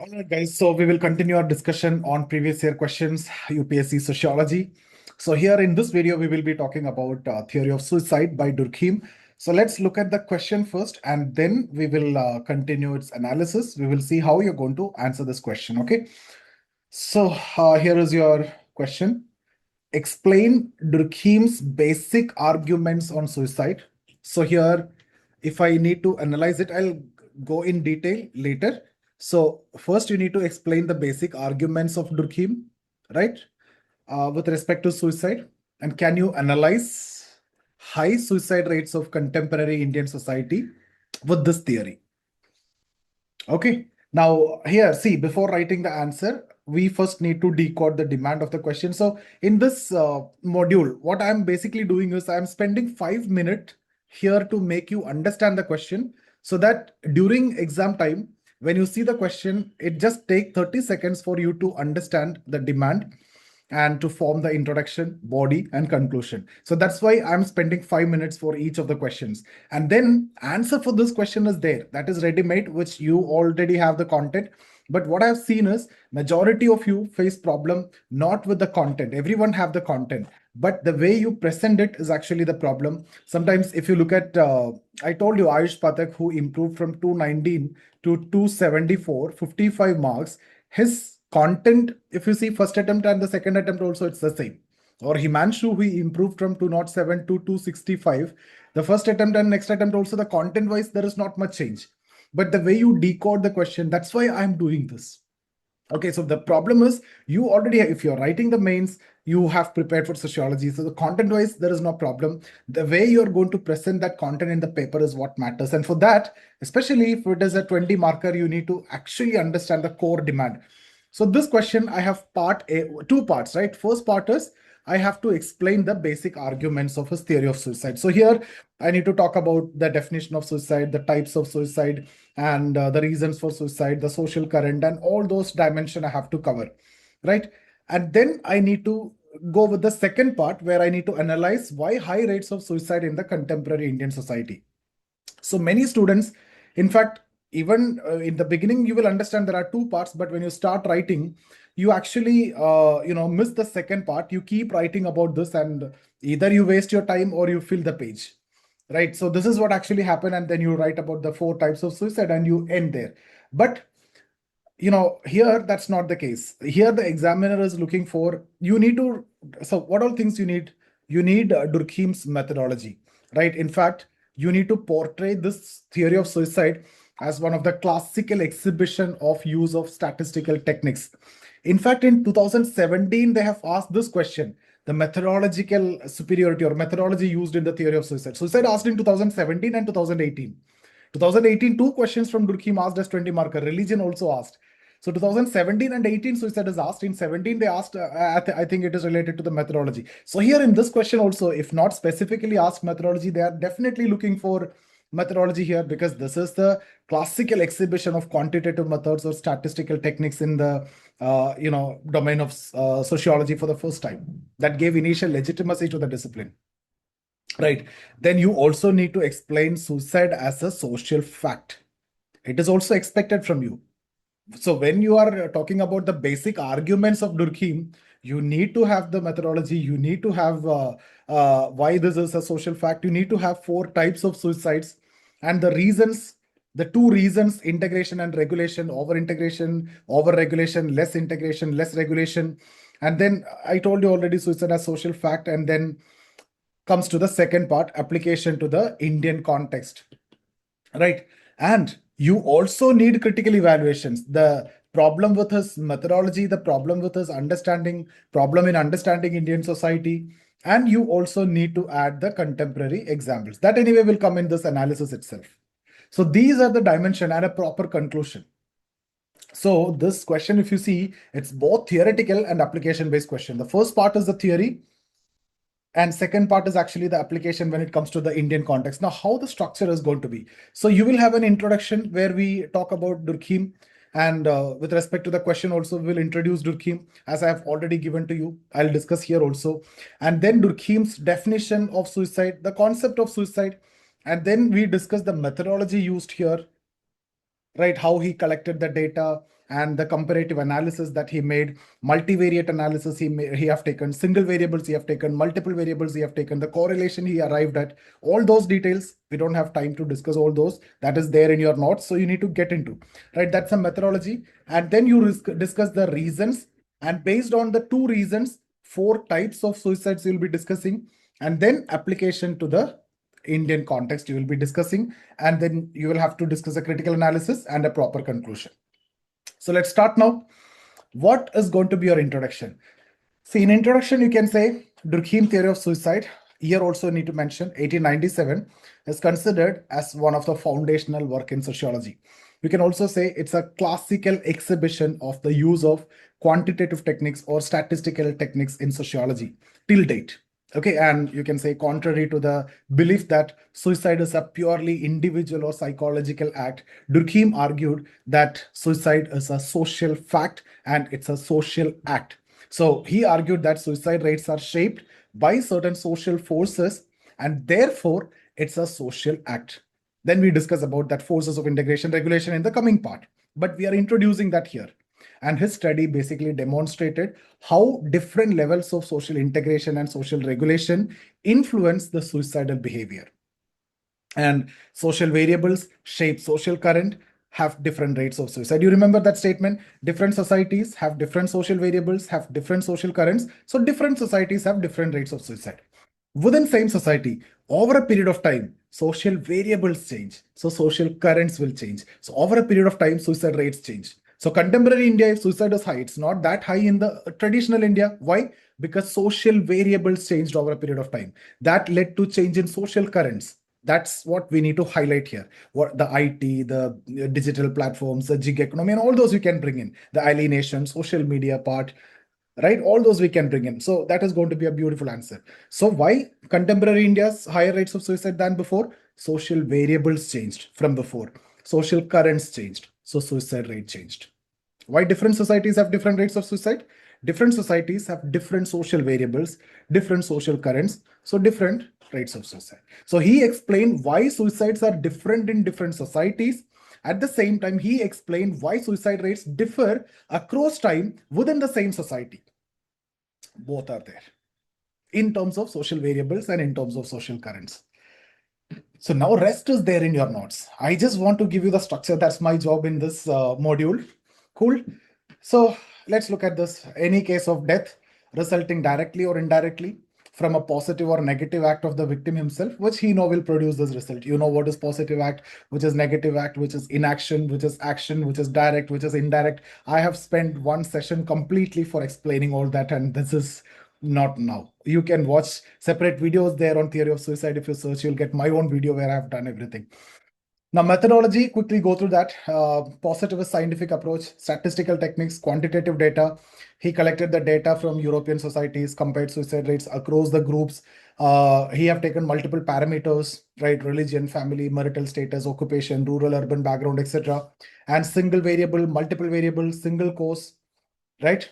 All right, guys. So we will continue our discussion on previous year questions, UPSC Sociology. So here in this video, we will be talking about theory of suicide by Durkheim. So let's look at the question first, and then we will continue its analysis. We will see how you're going to answer this question. Okay. So here is your question. Explain Durkheim's basic arguments on suicide. So here, if I need to analyze it, I'll go in detail later. So first, you need to explain the basic arguments of Durkheim, right? With respect to suicide. And can you analyze high suicide rates of contemporary Indian society with this theory? Okay. Now, here, see, before writing the answer, we first need to decode the demand of the question. So, in this module, what I'm basically doing is I'm spending 5 minutes here to make you understand the question so that during exam time, when you see the question, it just take 30 seconds for you to understand the demand and to form the introduction, body, and conclusion. So that's why I'm spending 5 minutes for each of the questions. And then answer for this question is there. That is ready-made, which you already have the content. But what I've seen is majority of you face problem not with the content. Everyone have the content, but the way you present it is actually the problem. Sometimes if you look at, I told you Ayush Pathak, who improved from 219 to 274, 55 marks, his content, if you see first attempt and the second attempt also, it's the same. Or Himanshu, he improved from 207 to 265. The first attempt and next attempt also, the content wise, there is not much change. But the way you decode the question, that's why I'm doing this. Okay, so the problem is you already, if you're writing the mains, you have prepared for sociology. So the content wise, there is no problem. The way you're going to present that content in the paper is what matters. And for that, especially if it is a 20 marker, you need to actually understand the core demand. So this question, I have two parts, right? First part is I have to explain the basic arguments of his theory of suicide. So here I need to talk about the definition of suicide, the types of suicide, and the reasons for suicide, the social current, and all those dimensions I have to cover, right? And then I need to go with the second part where I need to analyze why high rates of suicide in the contemporary Indian society. So many students, in fact, even in the beginning, you will understand there are two parts, but when you start writing, you actually, miss the second part. You keep writing about this, and either you waste your time or you fill the page, right? So this is what actually happened, and then you write about the four types of suicide, and you end there. But here that's not the case. Here the examiner is looking for, you need to, so what all things you need? You need Durkheim's methodology, right? In fact, you need to portray this theory of suicide as one of the classical exhibition of use of statistical techniques. In fact, in 2017 they have asked this question, the methodological superiority or methodology used in the theory of suicide. Suicide asked in 2017 and 2018. 2018, two questions from Durkheim asked as 20 marker. Religion also asked. So 2017 and 18 suicide is asked. In 17, they asked, I think it is related to the methodology. So here in this question also, if not specifically asked methodology, they are definitely looking for methodology here because this is the classical exhibition of quantitative methods or statistical techniques in the domain of sociology for the first time. That gave initial legitimacy to the discipline. Right. Then you also need to explain suicide as a social fact. It is also expected from you. So when you are talking about the basic arguments of Durkheim, you need to have the methodology. You need to have why this is a social fact. You need to have four types of suicides and the reasons, the two reasons, integration and regulation, over integration, over regulation, less integration, less regulation. And then I told you already suicide as social fact. And then comes to the second part, application to the Indian context, right? And you also need critical evaluations. The problem with his methodology, the problem with his understanding, problem in understanding Indian society, and you also need to add the contemporary examples. That anyway will come in this analysis itself. So these are the dimension and a proper conclusion. So this question, if you see, it's both theoretical and application-based question. The first part is the theory, and second part is actually the application when it comes to the Indian context. Now, how the structure is going to be. So you will have an introduction where we talk about Durkheim. And with respect to the question also, we'll introduce Durkheim as I have already given to you. I'll discuss here also. And then Durkheim's definition of suicide, the concept of suicide. And then we discuss the methodology used here. right? How he collected the data and the comparative analysis that he made, multivariate analysis he have taken, single variables he have taken, multiple variables he have taken, the correlation he arrived at, all those details. We don't have time to discuss all those. That is there in your notes, so you need to get into, right? That's a methodology. And then you discuss the reasons, and based on the two reasons, four types of suicides you'll be discussing, and then application to the Indian context you will be discussing, and then you will have to discuss a critical analysis and a proper conclusion. So let's start now. What is going to be your introduction? See, in introduction, you can say Durkheim theory of suicide. Here also need to mention 1897 is considered as one of the foundational work in sociology. You can also say it's a classical exhibition of the use of quantitative techniques or statistical techniques in sociology till date. Okay, and you can say contrary to the belief that suicide is a purely individual or psychological act, Durkheim argued that suicide is a social fact and it's a social act. So he argued that suicide rates are shaped by certain social forces and therefore it's a social act. Then we discuss about that forces of integration regulation in the coming part, but we are introducing that here. And his study basically demonstrated how different levels of social integration and social regulation influence the suicidal behavior. And social variables shape social current, have different rates of suicide. You remember that statement? Different societies have different social variables, have different social currents. So different societies have different rates of suicide. Within same society, over a period of time, social variables change. So social currents will change. So over a period of time, suicide rates change. So contemporary India, if suicide is high, it's not that high in the traditional India. Why? Because social variables changed over a period of time. That led to change in social currents. That's what we need to highlight here. What the IT, the digital platforms, the gig economy, and all those we can bring in. The alienation, social media part, right? All those we can bring in. So that is going to be a beautiful answer. So why contemporary India's higher rates of suicide than before? Social variables changed from before. Social currents changed. So suicide rate changed. Why different societies have different rates of suicide? Different societies have different social variables, different social currents, so different rates of suicide. So he explained why suicides are different in different societies. At the same time, he explained why suicide rates differ across time within the same society. Both are there in terms of social variables and in terms of social currents. So now rest is there in your notes. I just want to give you the structure. That's my job in this module. Cool. So let's look at this. Any case of death resulting directly or indirectly from a positive or negative act of the victim himself, which he know will produce this result. You know what is positive act, which is negative act, which is inaction, which is action, which is direct, which is indirect. I have spent one session completely for explaining all that, and this is not now. You can watch separate videos there on theory of suicide. If you search, you'll get my own video where I've done everything. Now, methodology, quickly go through that. Positivist scientific approach, statistical techniques, quantitative data. He collected the data from European societies, compared suicide rates across the groups. He have taken multiple parameters, right? Religion, family, marital status, occupation, rural, urban background, etc. And single variable, multiple variables, single cause, right?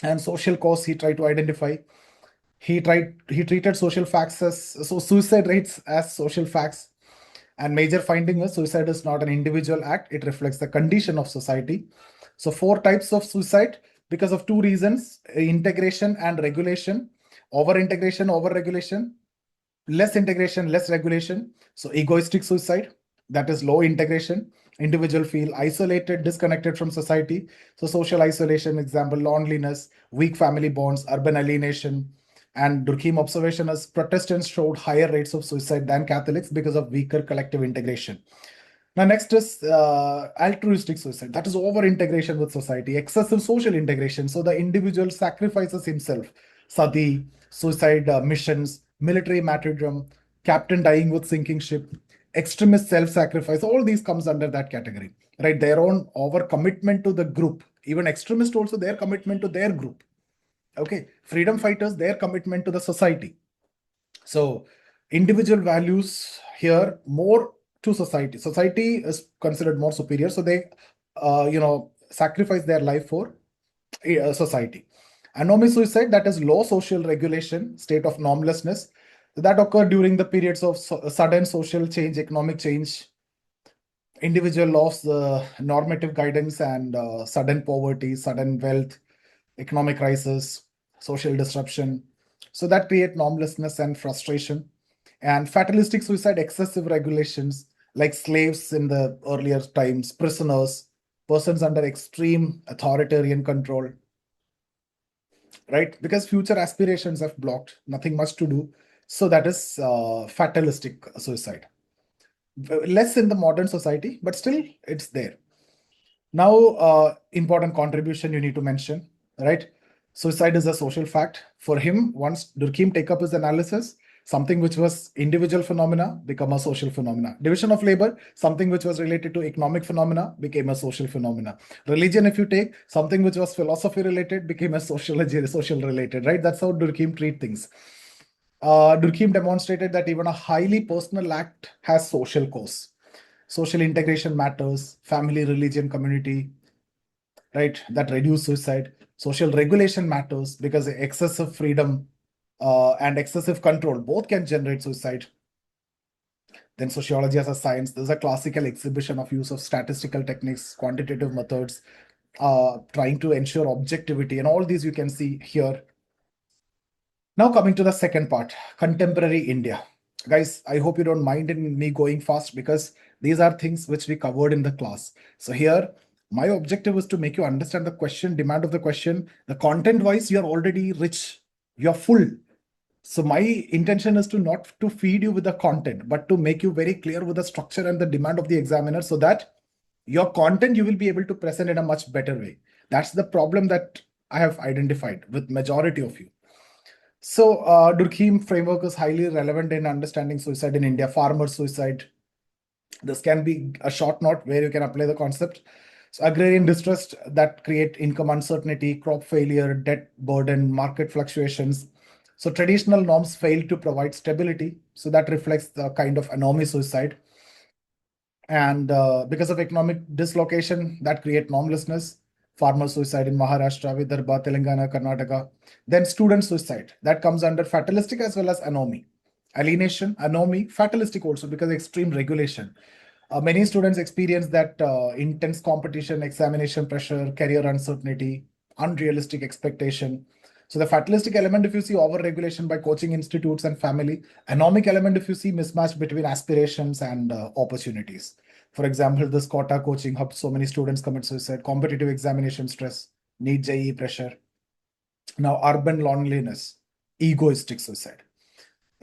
And social cause he tried to identify. He treated social facts as so suicide rates as social facts. And major finding is suicide is not an individual act, it reflects the condition of society. So four types of suicide because of two reasons: integration and regulation, over integration, over regulation, less integration, less regulation. So egoistic suicide, that is low integration. Individual feel isolated, disconnected from society. So social isolation, example, loneliness, weak family bonds, urban alienation. And Durkheim observation is Protestants showed higher rates of suicide than Catholics because of weaker collective integration. Now, next is altruistic suicide. That is over integration with society, excessive social integration. So the individual sacrifices himself. Sati, suicide missions, military martyrdom, captain dying with sinking ship, extremist self-sacrifice. All these comes under that category, right? Their own over commitment to the group. Even extremist also their commitment to their group. Okay, freedom fighters, their commitment to the society. So individual values here more to society. Society is considered more superior, so they, sacrifice their life for society. Anomy suicide, that is low social regulation, state of normlessness, that occur during the periods of sudden social change, economic change, Individual loss the normative guidance and sudden poverty, sudden wealth, economic crisis, social disruption. So that create normlessness and frustration. And fatalistic suicide, excessive regulations like slaves in the earlier times, prisoners, persons under extreme authoritarian control, right? Because future aspirations have blocked, nothing much to do. So that is fatalistic suicide. Less in the modern society, but still it's there. Now, important contribution you need to mention, right? Suicide is a social fact. For him, once Durkheim take up his analysis, something which was individual phenomena become a social phenomena. Division of labor, something which was related to economic phenomena became a social phenomena. Religion, if you take something which was philosophy related, became a sociology, social related, right? That's how Durkheim treat things. Durkheim demonstrated that even a highly personal act has social cause. Social integration matters, family, religion, community, right? That reduce suicide. Social regulation matters because excessive freedom and excessive control both can generate suicide. Then sociology as a science, there's a classical exhibition of use of statistical techniques, quantitative methods, trying to ensure objectivity, and all these you can see here. Now coming to the second part, contemporary India. Guys, I hope you don't mind in me going fast because these are things which we covered in the class. So here, my objective is to make you understand the question, demand of the question. The content wise, you're already rich, you're full. So my intention is to not to feed you with the content, but to make you very clear with the structure and the demand of the examiner so that your content you will be able to present in a much better way. That's the problem that I have identified with majority of you. So, Durkheim framework is highly relevant in understanding suicide in India, farmer suicide. This can be a short note where you can apply the concept. So, agrarian distress that create income uncertainty, crop failure, debt burden, market fluctuations. So, traditional norms fail to provide stability. So, that reflects the kind of anomy suicide. And because of economic dislocation that create normlessness, farmer suicide in Maharashtra, Vidarbha, Telangana, Karnataka. Then student suicide that comes under fatalistic as well as anomy. Alienation, anomy, fatalistic also because extreme regulation. Many students experience that intense competition, examination pressure, career uncertainty, unrealistic expectation. So the fatalistic element, if you see over-regulation by coaching institutes and family, anomic element, if you see mismatch between aspirations and opportunities. For example, this quota coaching hub, so many students commit suicide, competitive examination stress, need JEE pressure. Now, urban loneliness, egoistic suicide.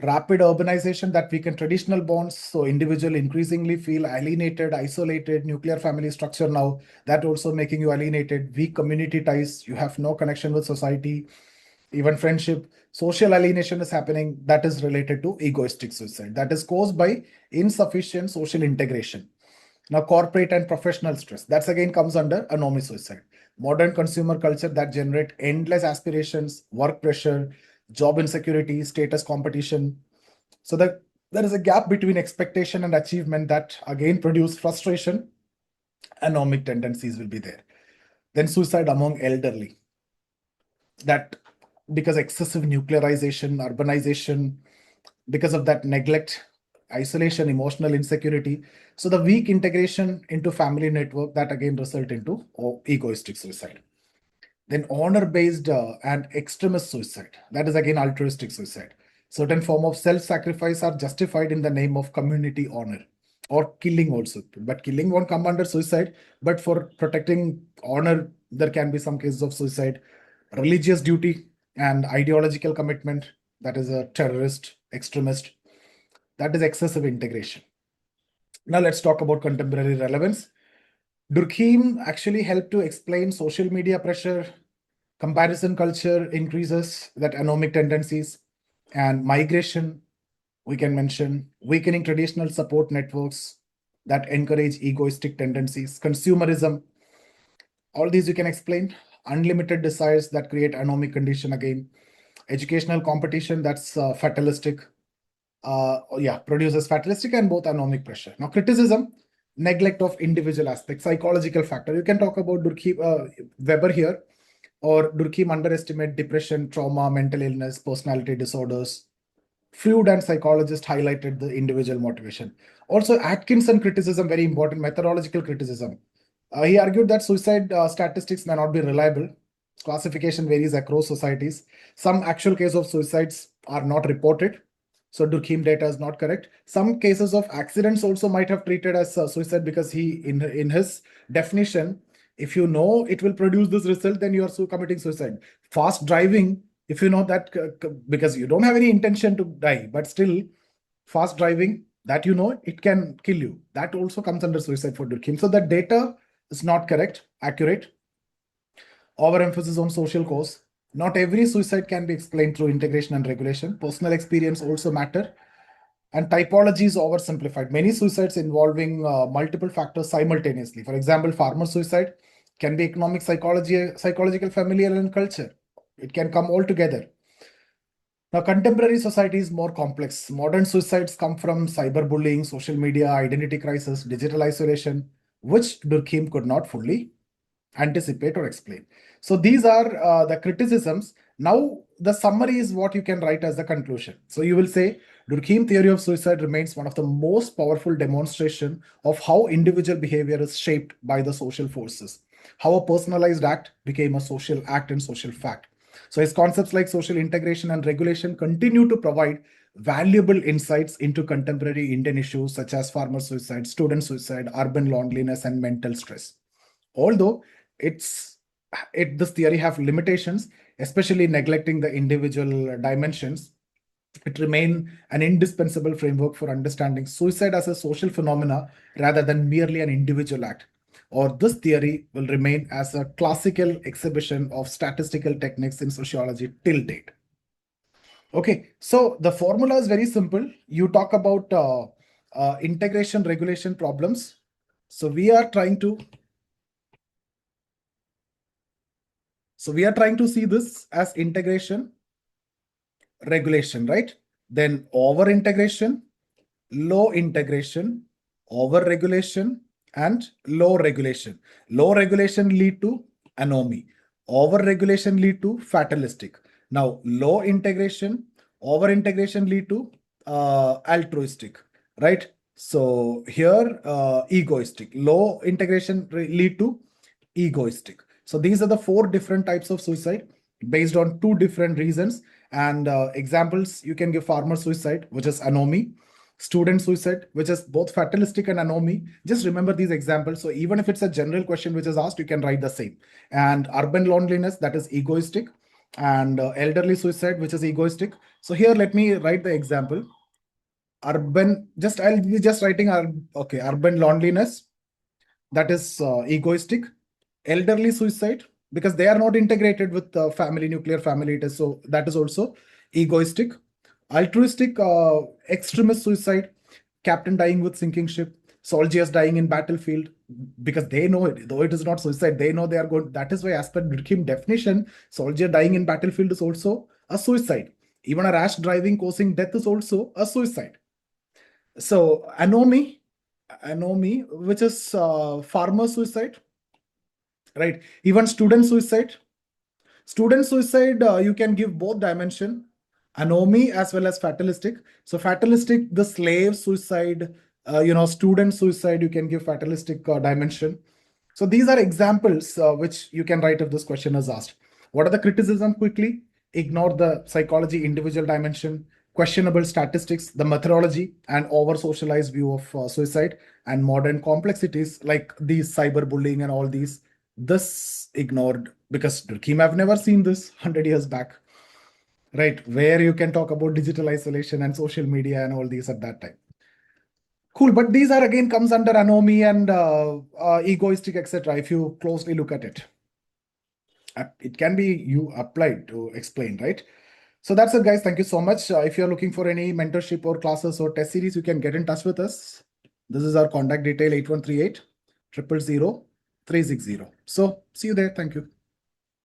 Rapid urbanization that weaken traditional bonds, so individual increasingly feel alienated, isolated, nuclear family structure now, that also making you alienated, weak community ties, you have no connection with society, even friendship. Social alienation is happening that is related to egoistic suicide, that is caused by insufficient social integration. Now, corporate and professional stress, that's again comes under anomy suicide. Modern consumer culture that generate endless aspirations, work pressure, job insecurity, status competition. So that there is a gap between expectation and achievement that again produce frustration. Anomic tendencies will be there. Then suicide among elderly, that because excessive nuclearization, urbanization, because of that neglect, isolation, emotional insecurity. So the weak integration into family network that again result into egoistic suicide. Then honor-based and extremist suicide. That is again altruistic suicide. Certain form of self-sacrifice are justified in the name of community honor or killing also. But killing won't come under suicide. But for protecting honor, there can be some cases of suicide. Religious duty and ideological commitment. That is a terrorist, extremist. That is excessive integration. Now let's talk about contemporary relevance. Durkheim actually helped to explain social media pressure, comparison culture increases that anomic tendencies, and migration, we can mention weakening traditional support networks that encourage egoistic tendencies, consumerism, all these you can explain, unlimited desires that create anomic condition again, educational competition that's fatalistic, produces fatalistic and both anomic pressure. Now, criticism, neglect of individual aspects, psychological factor. You can talk about Durkheim, Weber here, or Durkheim underestimate depression, trauma, mental illness, personality disorders. Freud and psychologists highlighted the individual motivation. Also, Atkinson criticism, very important, methodological criticism. He argued that suicide statistics may not be reliable. Classification varies across societies. Some actual cases of suicides are not reported. So Durkheim data is not correct. Some cases of accidents also might have treated as suicide because he, in his definition, if you know it will produce this result, then you are so committing suicide. Fast driving, if you know that because you don't have any intention to die, but still fast driving, that you know it can kill you. That also comes under suicide for Durkheim. So the data is not correct, accurate. Overemphasis on social cause. Not every suicide can be explained through integration and regulation. Personal experience also matter. And typology is oversimplified. Many suicides involving multiple factors simultaneously. For example, farmer suicide can be economic, psychological, familial, and culture. It can come all together. Now, contemporary society is more complex. Modern suicides come from cyberbullying, social media, identity crisis, digital isolation, which Durkheim could not fully anticipate or explain. So these are the criticisms. Now, the summary is what you can write as the conclusion. So you will say, Durkheim theory of suicide remains one of the most powerful demonstration of how individual behavior is shaped by the social forces, how a personalized act became a social act and social fact. So his concepts like social integration and regulation continue to provide valuable insights into contemporary Indian issues such as farmer suicide, student suicide, urban loneliness, and mental stress. Although this theory have limitations, especially neglecting the individual dimensions, it remain an indispensable framework for understanding suicide as a social phenomena rather than merely an individual act. Or this theory will remain as a classical exhibition of statistical techniques in sociology till date. Okay, so the formula is very simple. You talk about integration regulation problems. So we are trying to see this as integration, regulation, right? Then over integration, low integration, over regulation, and low regulation. Low regulation lead to anomy. Over regulation lead to fatalistic. Now, low integration, over integration lead to altruistic, right? So here, egoistic. Low integration lead to egoistic. So these are the 4 different types of suicide based on 2 different reasons. And examples, you can give farmer suicide, which is anomy, student suicide, which is both fatalistic and anomy. Just remember these examples. So even if it's a general question which is asked, you can write the same. And urban loneliness, that is egoistic, and elderly suicide, which is egoistic. So here, let me write the example. I'll be just writing, urban loneliness, that is egoistic. Elderly suicide, because they are not integrated with the family, nuclear family, it is, so that is also egoistic. Altruistic, extremist suicide, captain dying with sinking ship, soldiers dying in battlefield, because they know it, though it is not suicide, they know they are good. That is why, as per Durkheim definition, soldier dying in battlefield is also a suicide. Even a rash driving causing death is also a suicide. So anomy, which is farmer suicide, right? Even student suicide. Student suicide, you can give both dimension, anomy as well as fatalistic. So fatalistic, the slave suicide, student suicide, you can give fatalistic dimension. So these are examples which you can write if this question is asked. What are the criticism quickly? Ignore the psychology individual dimension, questionable statistics, the methodology, and over socialized view of suicide, and modern complexities like these cyberbullying and all these. This ignored because Durkheim have never seen this 100 years back, right? Where you can talk about digital isolation and social media and all these at that time. Cool, but these are again comes under anomy and egoistic, etc. If you closely look at it, it can be you applied to explain, right? So that's it, guys. Thank you so much. If you're looking for any mentorship or classes or test series, you can get in touch with us. This is our contact detail 8138 000 360. So see you there. Thank you.